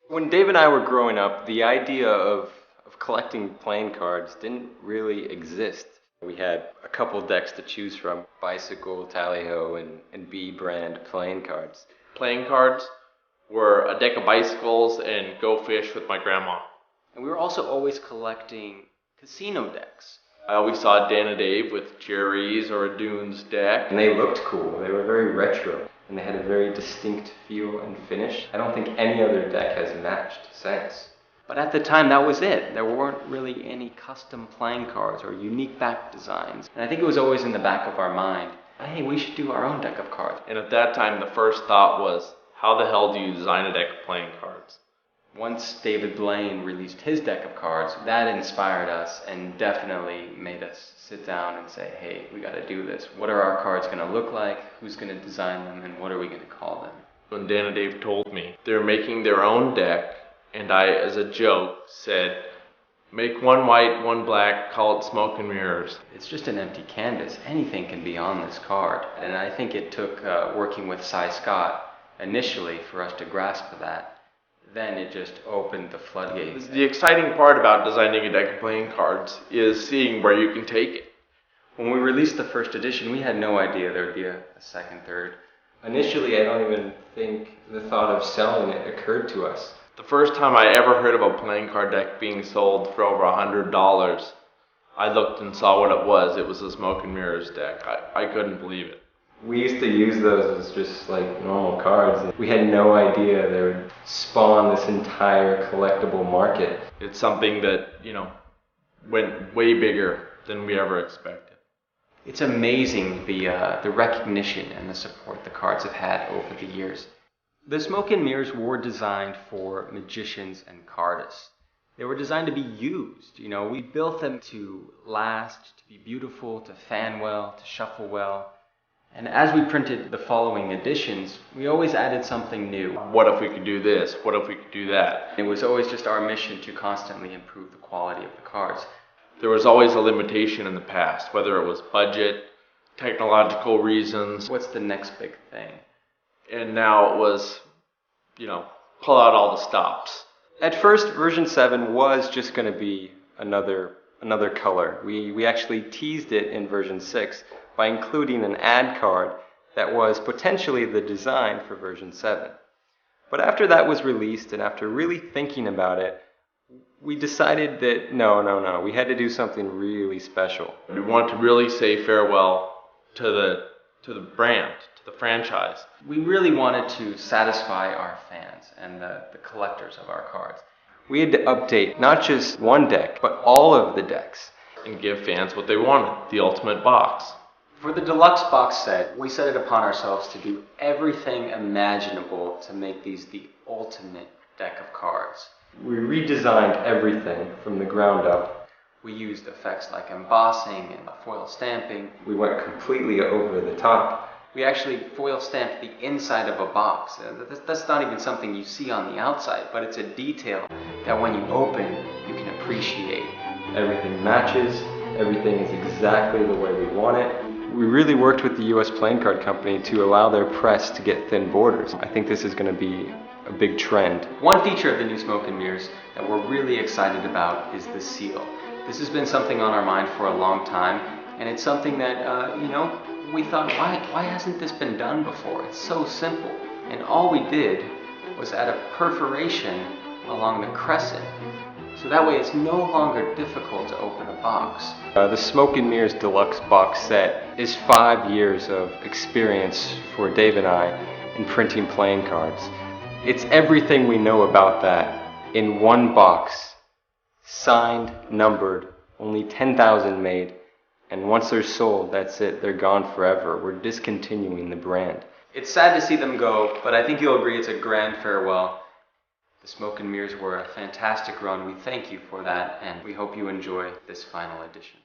When Dave and I were growing up, the idea of collecting playing cards didn't really exist. We had a couple decks to choose from, Bicycle, Tally-Ho, and B brand playing cards. Playing cards were a deck of bicycles and Go Fish with my grandma. And we were also always collecting casino decks. I always saw Dan and Dave with Jerry's or a Dunes deck. And they looked cool. They were very retro. And they had a very distinct feel and finish. I don't think any other deck has matched since. But at the time, that was it. There weren't really any custom playing cards or unique back designs. And I think it was always in the back of our mind, hey, we should do our own deck of cards. And at that time, the first thought was, how the hell do you design a deck of playing cards? Once David Blaine released his deck of cards, that inspired us and definitely made us sit down and say, hey, we got to do this. What are our cards going to look like? Who's going to design them? And what are we going to call them? When Dan and Dave told me they're making their own deck, and I, as a joke, said, make one white, one black, call it smoke and mirrors. It's just an empty canvas. Anything can be on this card. And I think it took working with Cy Scott initially for us to grasp that. Then it just opened the floodgates. The exciting part about designing a deck of playing cards is seeing where you can take it. When we released the first edition, we had no idea there would be a second, third. Initially, I don't even think the thought of selling it occurred to us. The first time I ever heard of a playing card deck being sold for over $100, I looked and saw what it was. It was a smoke and mirrors deck. I couldn't believe it. We used to use those as just like normal cards. We had no idea they would spawn this entire collectible market. It's something that, went way bigger than we ever expected. It's amazing the recognition and the support the cards have had over the years. The smoke and mirrors were designed for magicians and cardists. They were designed to be used. We built them to last, to be beautiful, to fan well, to shuffle well. And as we printed the following editions, we always added something new. What if we could do this? What if we could do that? It was always just our mission to constantly improve the quality of the cards. There was always a limitation in the past, whether it was budget, technological reasons. What's the next big thing? And now it was, pull out all the stops. At first, version 7 was just going to be another color. We actually teased it in version 6 by including an ad card that was potentially the design for version 7. But after that was released and after really thinking about it, we decided that no, we had to do something really special. We wanted to really say farewell to the brand, to the franchise. We really wanted to satisfy our fans and the collectors of our cards. We had to update not just one deck, but all of the decks. And give fans what they wanted, the ultimate box. For the deluxe box set, we set it upon ourselves to do everything imaginable to make these the ultimate deck of cards. We redesigned everything from the ground up. We used effects like embossing and foil stamping. We went completely over the top. We actually foil stamped the inside of a box. That's not even something you see on the outside, but it's a detail that when you open, you can appreciate. Everything matches. Everything is exactly the way we want it. We really worked with the US Playing Card Company to allow their press to get thin borders. I think this is going to be a big trend. One feature of the new smoke and mirrors that we're really excited about is the seal. This has been something on our mind for a long time, and it's something that, we thought, why hasn't this been done before? It's so simple. And all we did was add a perforation along the crescent. So that way it's no longer difficult to open a box. The Smoke and Mirrors Deluxe box set is 5 years of experience for Dave and I in printing playing cards. It's everything we know about that in one box, signed, numbered, only 10,000 made, and once they're sold, that's it, they're gone forever. We're discontinuing the brand. It's sad to see them go, but I think you'll agree it's a grand farewell. The Smoke and Mirrors were a fantastic run. We thank you for that, and we hope you enjoy this final edition.